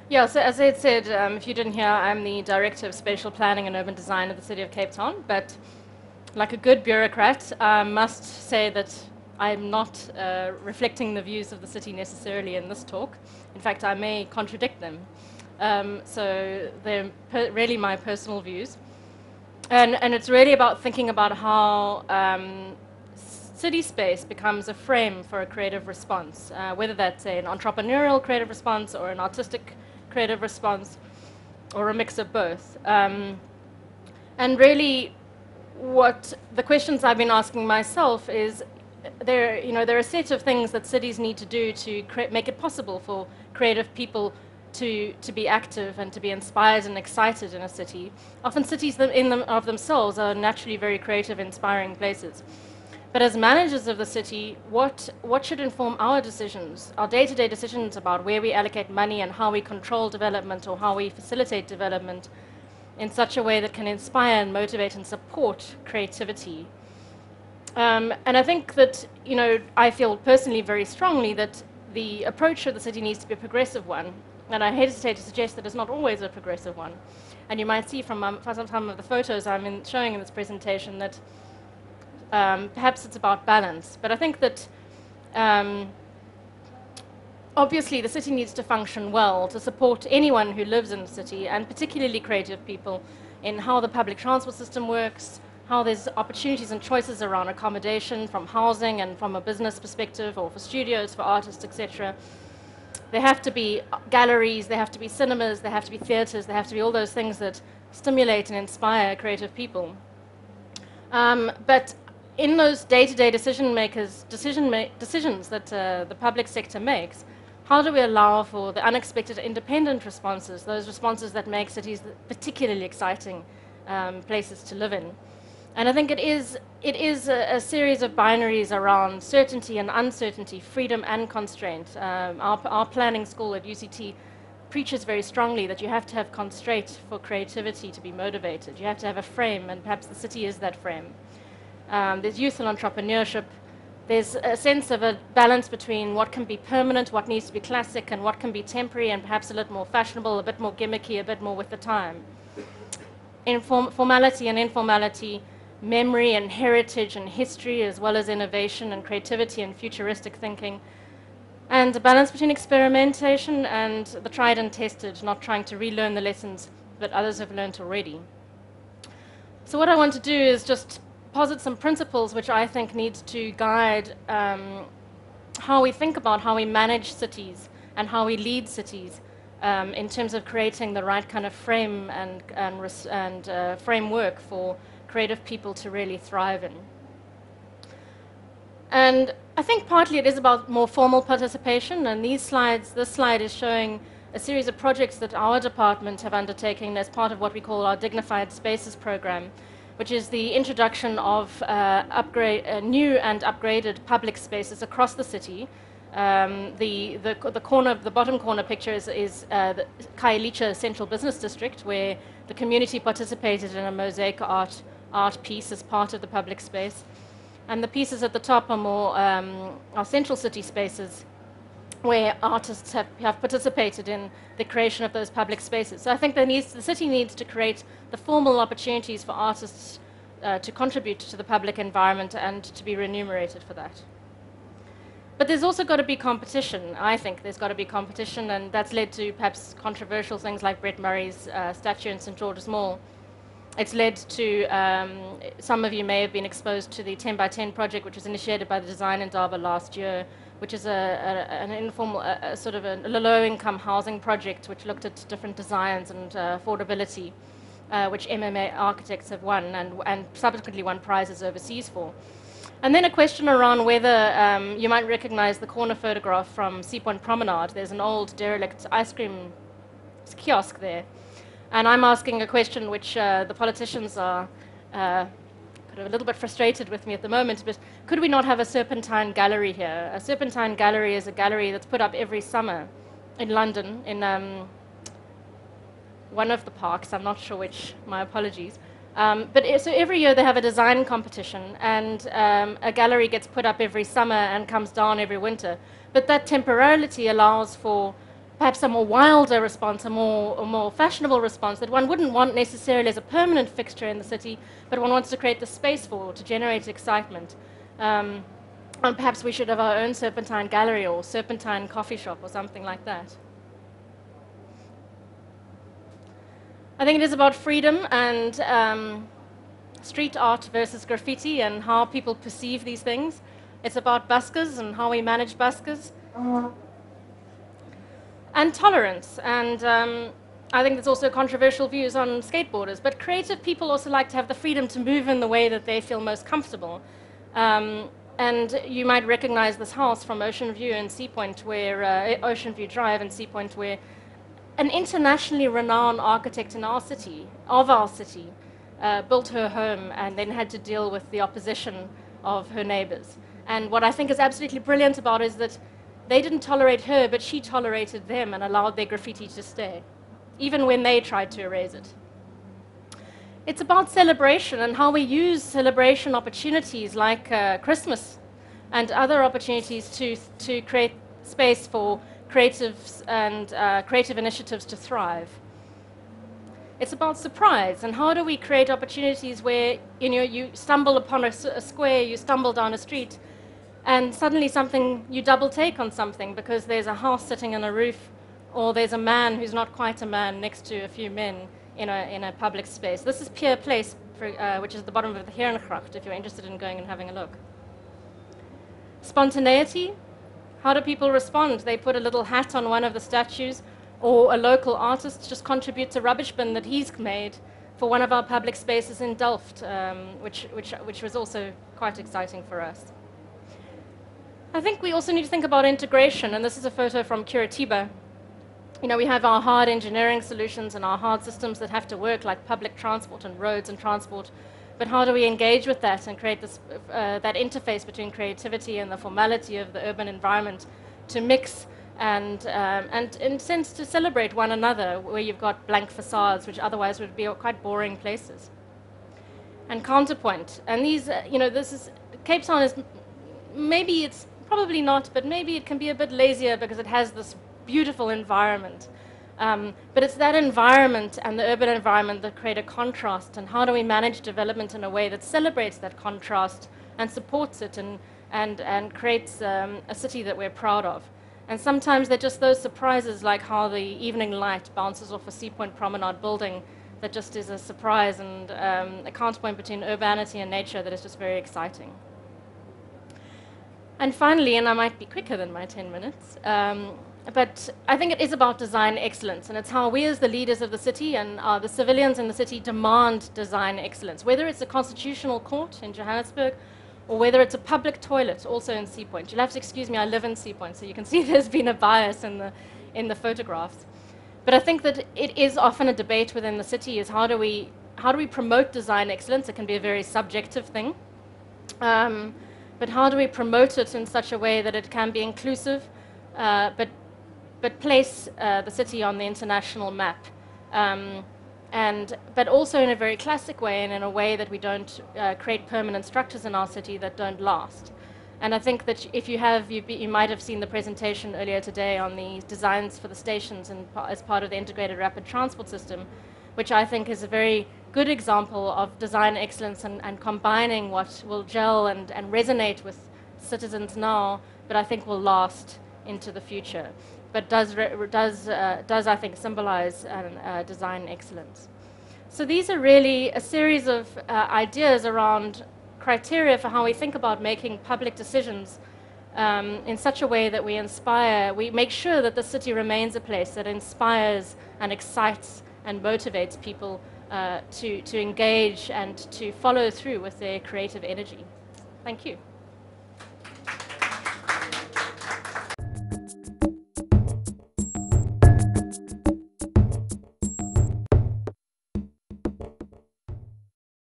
Yeah, so as I had said, if you didn't hear, I'm the Director of Spatial Planning and Urban Design of the City of Cape Town. But like a good bureaucrat, I must say that I'm not reflecting the views of the city necessarily in this talk. In fact, I may contradict them. So they're really my personal views. And it's really about thinking about how city space becomes a frame for a creative response, whether that's an entrepreneurial creative response or an artistic creative response or a mix of both. And really, what the questions I've been asking myself is, there are a set of things that cities need to do to make it possible for creative people to be active and to be inspired and excited in a city. Often cities in them of themselves are naturally very creative, inspiring places. But as managers of the city, what should inform our decisions, our day-to-day decisions about where we allocate money and how we control development or how we facilitate development in such a way that can inspire and motivate and support creativity? And I think that, I feel personally very strongly that the approach of the city needs to be a progressive one. And I hesitate to suggest that it's not always a progressive one. And you might see from some of the photos I'm showing in this presentation that perhaps it's about balance. But I think that obviously the city needs to function well to support anyone who lives in the city, and particularly creative people, in how the public transport system works, how there's opportunities and choices around accommodation from housing and from a business perspective, or for studios, for artists, etc. There have to be galleries, there have to be cinemas, there have to be theatres, there have to be all those things that stimulate and inspire creative people. But in those day-to-day decisions that the public sector makes, how do we allow for the unexpected independent responses, those responses that make cities particularly exciting places to live in? And I think it is a series of binaries around certainty and uncertainty, freedom and constraint. Our planning school at UCT preaches very strongly that you have to have constraint for creativity to be motivated. You have to have a frame, and perhaps the city is that frame. There's youth and entrepreneurship. There's a sense of a balance between what can be permanent, what needs to be classic, and what can be temporary and perhaps a little more fashionable, a bit more gimmicky, a bit more with the time. Formality and informality, memory and heritage and history, as well as innovation and creativity and futuristic thinking. And a balance between experimentation and the tried and tested, not trying to relearn the lessons that others have learned already. So what I want to do is just posit some principles which I think need to guide how we think about how we manage cities and how we lead cities in terms of creating the right kind of frame and framework for creative people to really thrive in. And I think partly it is about more formal participation, and this slide is showing a series of projects that our department have undertaken as part of what we call our Dignified Spaces program, which is the introduction of new and upgraded public spaces across the city. The bottom corner picture is the Khayelitsha Central Business District, where the community participated in a mosaic art piece as part of the public space. And the pieces at the top are more our central city spaces, where artists have participated in the creation of those public spaces. So I think the city needs to create the formal opportunities for artists to contribute to the public environment and to be remunerated for that. But there's also got to be competition. I think there's got to be competition, and that's led to perhaps controversial things like Brett Murray's statue in St. George's Mall. It's led to, some of you may have been exposed to the 10 by 10 project, which was initiated by the Design Indaba last year, which is an informal, sort of a low-income housing project which looked at different designs and affordability, which MMA architects have won and subsequently won prizes overseas for. And then a question around whether you might recognize the corner photograph from Sea Point Promenade. There's an old derelict ice cream kiosk there. And I'm asking a question which the politicians are kind of a little bit frustrated with me at the moment, but could we not have a serpentine gallery here? A serpentine gallery is a gallery that's put up every summer in London, in one of the parks, I'm not sure which, my apologies. So every year they have a design competition, and a gallery gets put up every summer and comes down every winter. But that temporality allows for perhaps a more wilder response, a more fashionable response that one wouldn't want necessarily as a permanent fixture in the city, but one wants to create the space for, to generate excitement. And perhaps we should have our own serpentine gallery or serpentine coffee shop or something like that. I think it is about freedom and street art versus graffiti and how people perceive these things. It's about buskers and how we manage buskers. And tolerance. And I think there's also controversial views on skateboarders. But creative people also like to have the freedom to move in the way that they feel most comfortable. And you might recognize this house from Ocean View and Sea Point, where Ocean View Drive and Sea Point, where an internationally renowned architect in our city, built her home and then had to deal with the opposition of her neighbors. And what I think is absolutely brilliant about it is that they didn't tolerate her, but she tolerated them and allowed their graffiti to stay, even when they tried to erase it. It's about celebration and how we use celebration opportunities like Christmas and other opportunities to create space for creatives and creative initiatives to thrive. It's about surprise and how do we create opportunities where you stumble upon a square, you stumble down a street, and suddenly you double take on something because there's a house sitting on a roof, or there's a man who's not quite a man next to a few men in a public space. This is Pier Place, which is at the bottom of the Herengracht, if you're interested in going and having a look. Spontaneity. How do people respond? They put a little hat on one of the statues, or a local artist just contributes a rubbish bin that he's made for one of our public spaces in Delft, which was also quite exciting for us. I think we also need to think about integration, and this is a photo from Curitiba. We have our hard engineering solutions and our hard systems that have to work, like public transport and roads and transport. But how do we engage with that and create this, that interface between creativity and the formality of the urban environment to mix and in a sense to celebrate one another, where you've got blank facades, which otherwise would be quite boring places. And counterpoint. And these, Cape Town is, maybe it's probably not, but maybe it can be a bit lazier because it has this beautiful environment. But it's that environment and the urban environment that create a contrast, and how do we manage development in a way that celebrates that contrast and supports it and creates a city that we're proud of. And sometimes they're just those surprises, like how the evening light bounces off a Sea Point Promenade building that just is a surprise and a counterpoint between urbanity and nature that is just very exciting. And finally, and I might be quicker than my 10 minutes, but I think it is about design excellence, and it's how we as the leaders of the city and the civilians in the city demand design excellence, whether it's a constitutional court in Johannesburg or whether it's a public toilet also in Sea Point. You'll have to excuse me, I live in Sea Point, so you can see there's been a bias in the photographs. But I think that it is often a debate within the city is how do we promote design excellence? It can be a very subjective thing. But how do we promote it in such a way that it can be inclusive, but place the city on the international map, but also in a very classic way and in a way that we don't create permanent structures in our city that don't last. And I think that if you might have seen the presentation earlier today on the designs for the stations as part of the integrated rapid transport system, which I think is a very good example of design excellence and combining what will gel and resonate with citizens now, but I think will last into the future. But does I think symbolize design excellence. So these are really a series of ideas around criteria for how we think about making public decisions in such a way that we make sure that the city remains a place that inspires and excites and motivates people to engage and to follow through with their creative energy. Thank you.